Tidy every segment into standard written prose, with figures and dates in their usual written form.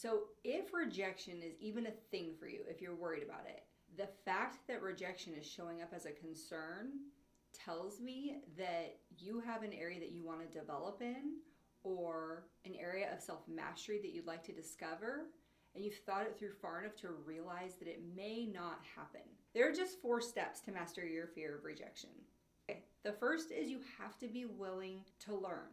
So, if rejection is even a thing for you, if you're worried about it, the fact that rejection is showing up as a concern tells me that you have an area that you want to develop in, or an area of self mastery that you'd like to discover, and you've thought it through far enough to realize that it may not happen. There are just 4 steps to master your fear of rejection. Okay. The first is you have to be willing to learn.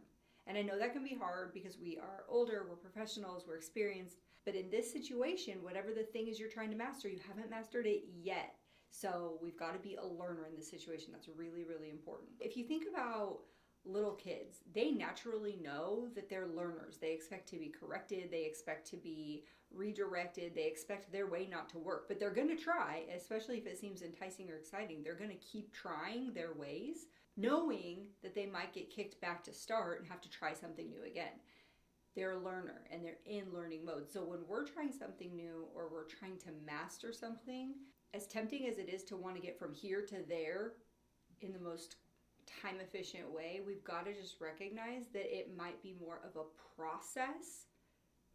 And I know that can be hard because we are older, we're professionals, we're experienced. But in this situation, whatever the thing is you're trying to master, you haven't mastered it yet. So we've got to be a learner in this situation. That's really, really important. If you think about little kids, they naturally know that they're learners. They expect to be corrected, they expect to be redirected, they expect their way not to work. But they're going to try, especially if it seems enticing or exciting. They're going to keep trying their ways, knowing that they might get kicked back to start and have to try something new again. They're a learner and they're in learning mode. So when we're trying something new or we're trying to master something, as tempting as it is to want to get from here to there in the most time efficient way, we've got to just recognize that it might be more of a process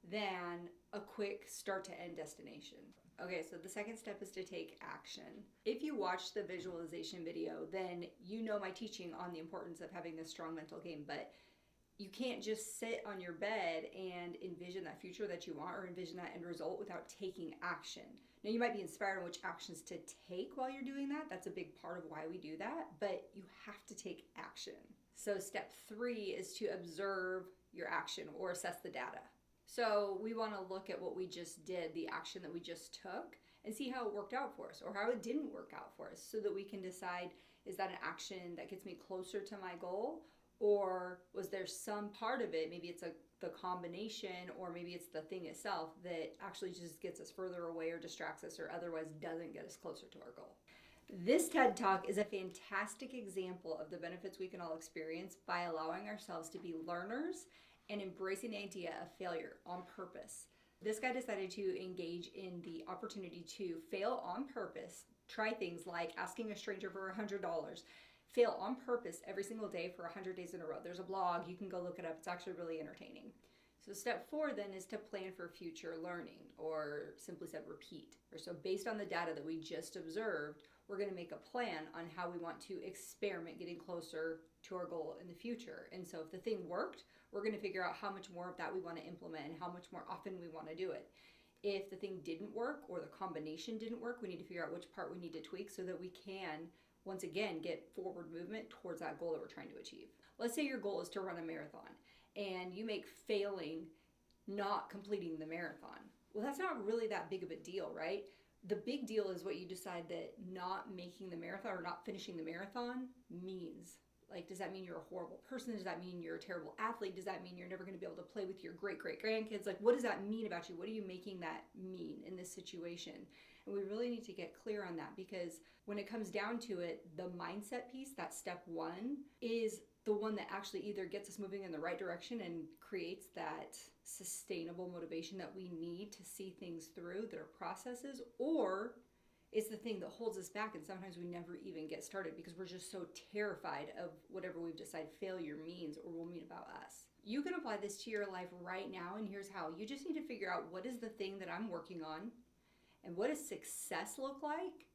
than a quick start to end destination. Okay, so the second step is to take action. If you watch the visualization video, then you know my teaching on the importance of having this strong mental game, but you can't just sit on your bed and envision that future that you want or envision that end result without taking action. Now, you might be inspired on which actions to take while you're doing that. That's a big part of why we do that, but you have to take action. So step 3 is to observe your action or assess the data. So we want to look at what we just did, the action that we just took, and see how it worked out for us or how it didn't work out for us so that we can decide, is that an action that gets me closer to my goal? Or was there some part of it, maybe it's the combination, or maybe it's the thing itself that actually just gets us further away or distracts us or otherwise doesn't get us closer to our goal. This TED Talk is a fantastic example of the benefits we can all experience by allowing ourselves to be learners and embracing the idea of failure on purpose. This guy decided to engage in the opportunity to fail on purpose, try things like asking a stranger for $100, fail on purpose every single day for 100 days in a row. There's a blog, you can go look it up. It's actually really entertaining. So step 4 then is to plan for future learning, or simply said, repeat. Or so based on the data that we just observed, we're going to make a plan on how we want to experiment getting closer to our goal in the future. And so if the thing worked, we're going to figure out how much more of that we want to implement and how much more often we want to do it. If the thing didn't work or the combination didn't work, we need to figure out which part we need to tweak so that we can once again get forward movement towards that goal that we're trying to achieve. Let's say your goal is to run a marathon and you make failing not completing the marathon. Well, that's not really that big of a deal, right? The big deal is what you decide that not making the marathon or not finishing the marathon means. Like, does that mean you're a horrible person? Does that mean you're a terrible athlete? Does that mean you're never going to be able to play with your great-great-grandkids? Like, what does that mean about you? What are you making that mean in this situation? And we really need to get clear on that, because when it comes down to it, the mindset piece, that step 1, is the one that actually either gets us moving in the right direction and creates that sustainable motivation that we need to see things through that are processes, or it's the thing that holds us back, and sometimes we never even get started because we're just so terrified of whatever we've decided failure means or will mean about us. You can apply this to your life right now, and here's how. You just need to figure out, what is the thing that I'm working on, and what does success look like,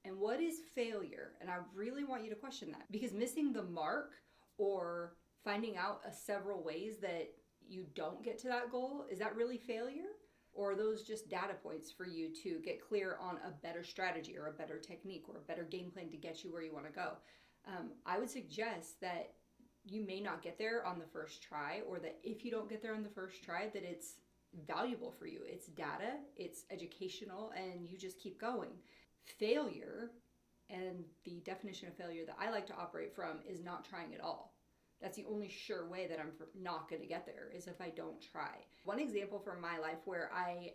and what is failure? And I really want you to question that, because missing the mark or finding out several ways that you don't get to that goal, is that really failure? Or are those just data points for you to get clear on a better strategy or a better technique or a better game plan to get you where you want to go? I would suggest that you may not get there on the first try, or that if you don't get there on the first try, that it's valuable for you. It's data, it's educational, and you just keep going. Failure, and the definition of failure that I like to operate from, is not trying at all. That's the only sure way that I'm not going to get there, is if I don't try. One example from my life where I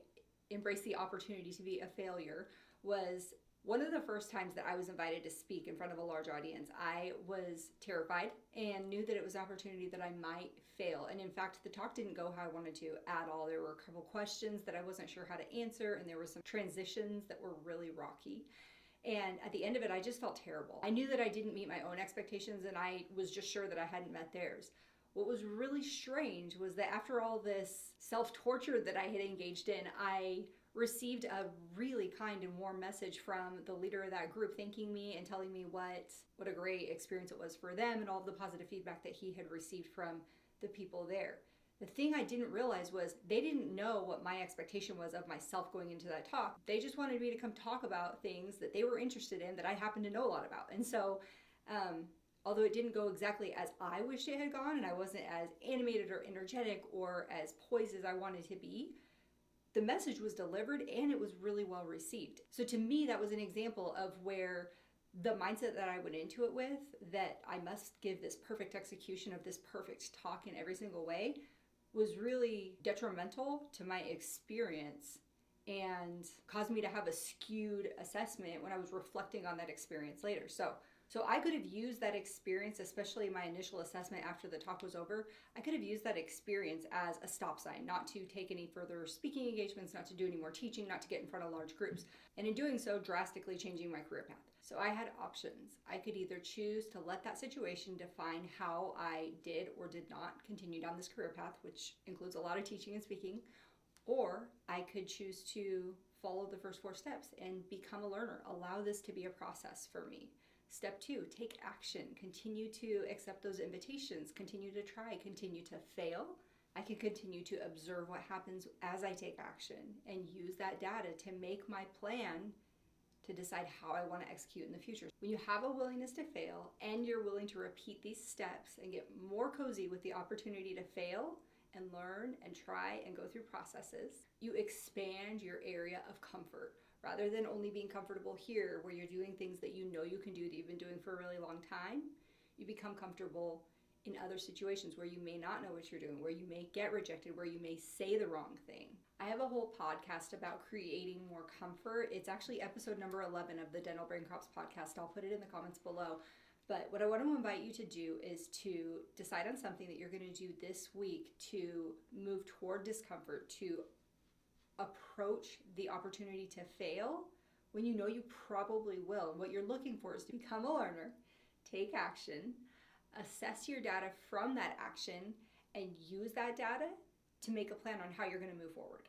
embraced the opportunity to be a failure was one of the first times that I was invited to speak in front of a large audience. I was terrified and knew that it was an opportunity that I might fail. And in fact, the talk didn't go how I wanted to at all. There were a couple questions that I wasn't sure how to answer, and there were some transitions that were really rocky. And at the end of it, I just felt terrible. I knew that I didn't meet my own expectations, and I was just sure that I hadn't met theirs. What was really strange was that after all this self-torture that I had engaged in, I received a really kind and warm message from the leader of that group, thanking me and telling me what a great experience it was for them and all of the positive feedback that he had received from the people there. The thing I didn't realize was they didn't know what my expectation was of myself going into that talk. They just wanted me to come talk about things that they were interested in that I happen to know a lot about. And so, although it didn't go exactly as I wished it had gone, and I wasn't as animated or energetic or as poised as I wanted to be, the message was delivered and it was really well received. So to me, that was an example of where the mindset that I went into it with, that I must give this perfect execution of this perfect talk in every single way, was really detrimental to my experience and caused me to have a skewed assessment when I was reflecting on that experience later. So I could have used that experience, especially my initial assessment after the talk was over, I could have used that experience as a stop sign, not to take any further speaking engagements, not to do any more teaching, not to get in front of large groups. And in doing so, drastically changing my career path. So I had options. I could either choose to let that situation define how I did or did not continue down this career path, which includes a lot of teaching and speaking, or I could choose to follow the first 4 steps and become a learner, allow this to be a process for me. Step 2, take action, continue to accept those invitations, continue to try, continue to fail. I can continue to observe what happens as I take action and use that data to make my plan to decide how I want to execute in the future. When you have a willingness to fail and you're willing to repeat these steps and get more cozy with the opportunity to fail and learn and try and go through processes, you expand your area of comfort. Rather than only being comfortable here where you're doing things that you know you can do that you've been doing for a really long time, you become comfortable in other situations where you may not know what you're doing, where you may get rejected, where you may say the wrong thing. I have a whole podcast about creating more comfort. It's actually episode number 11 of the Dental Brain Crops podcast. I'll put it in the comments below. But what I want to invite you to do is to decide on something that you're going to do this week to move toward discomfort, to approach the opportunity to fail when you know you probably will. And what you're looking for is to become a learner, take action, assess your data from that action, and use that data to make a plan on how you're going to move forward.